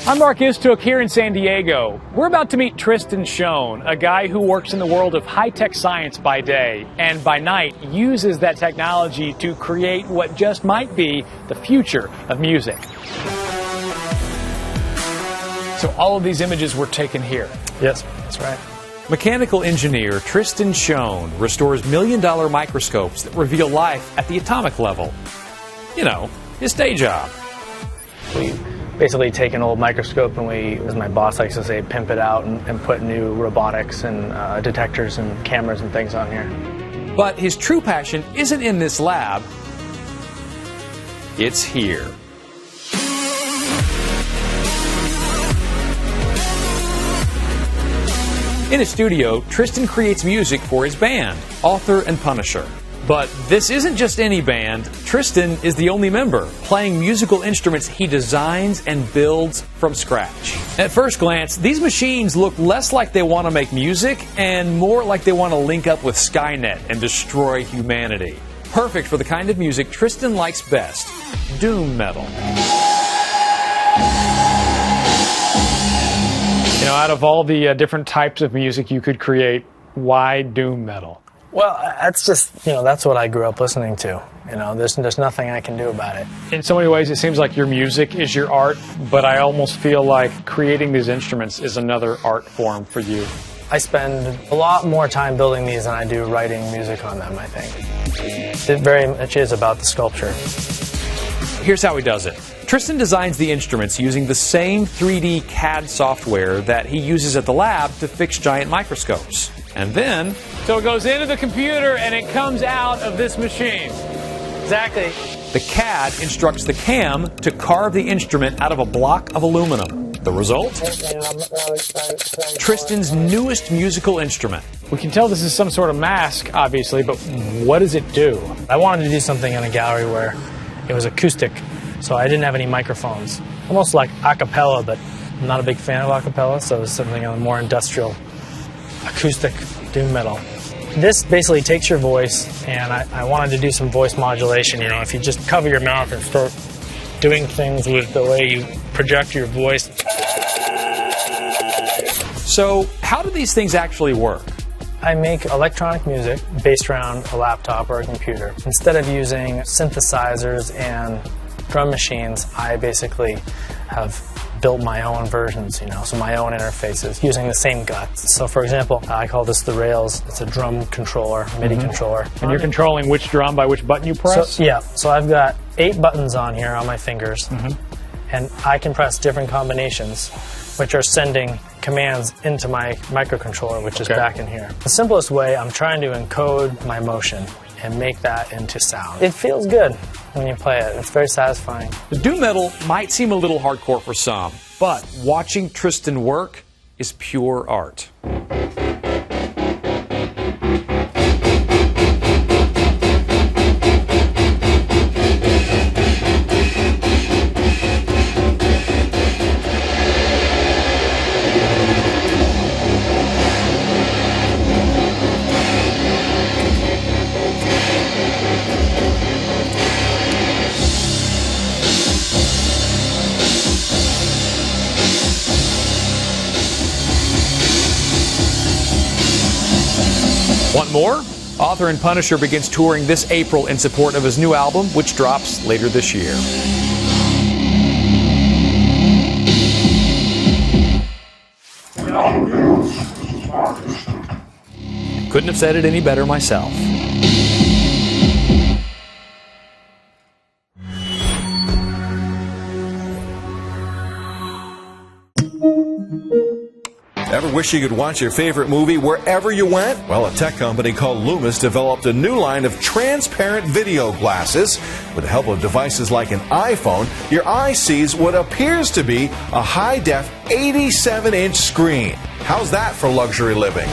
I'm Mark Istook here in San Diego. We're about to meet Tristan Shone, a guy who works in the world of high-tech science by day and by night uses that technology to create what just might be the future of music. So all of these images were taken here. Yes, that's right. Mechanical engineer Tristan Shone restores million-dollar microscopes that reveal life at the atomic level. You know, his day job. We basically take an old microscope and we, as my boss likes to say, pimp it out and put new robotics and detectors and cameras and things on here. But his true passion isn't in this lab. It's here. In his studio, Tristan creates music for his band, Author and Punisher. But this isn't just any band. Tristan is the only member, playing musical instruments he designs and builds from scratch. At first glance, these machines look less like they want to make music and more like they want to link up with Skynet and destroy humanity. Perfect for the kind of music Tristan likes best, doom metal. You know, out of all the different types of music you could create, why doom metal? Well, that's just, that's what I grew up listening to. There's nothing I can do about it. In so many ways, it seems like your music is your art, but I almost feel like creating these instruments is another art form for you. I spend a lot more time building these than I do writing music on them, I think. It very much is about the sculpture. Here's how he does it. Tristan designs the instruments using the same 3D CAD software that he uses at the lab to fix giant microscopes. And then... So it goes into the computer and it comes out of this machine. Exactly. The CAD instructs the cam to carve the instrument out of a block of aluminum. The result? Tristan's newest musical instrument. We can tell this is some sort of mask, obviously, but what does it do? I wanted to do something in a gallery where it was acoustic, so I didn't have any microphones. Almost like a cappella, but I'm not a big fan of a cappella, so it was something on a more industrial, acoustic doom metal. This basically takes your voice, and I wanted to do some voice modulation. If you just cover your mouth and start doing things with the way you project your voice. So, how do these things actually work? I make electronic music based around a laptop or a computer. Instead of using synthesizers and drum machines, I basically have built my own versions, so my own interfaces using the same guts. So for example, I call this the rails. It's a drum controller, MIDI controller. And you're controlling which drum by which button you press? So I've got 8 buttons on here on my fingers, and I can press different combinations, which are sending commands into my microcontroller, which is back in here. The simplest way, I'm trying to encode my motion and make that into sound. It feels good when you play it. It's very satisfying. The doom metal might seem a little hardcore for some, but watching Tristan work is pure art. Want more? Author and Punisher begins touring this April in support of his new album, which drops later this year. Couldn't have said it any better myself. Ever wish you could watch your favorite movie wherever you went? Well, a tech company called Loomis developed a new line of transparent video glasses. With the help of devices like an iPhone, your eye sees what appears to be a high-def 87-inch screen. How's that for luxury living?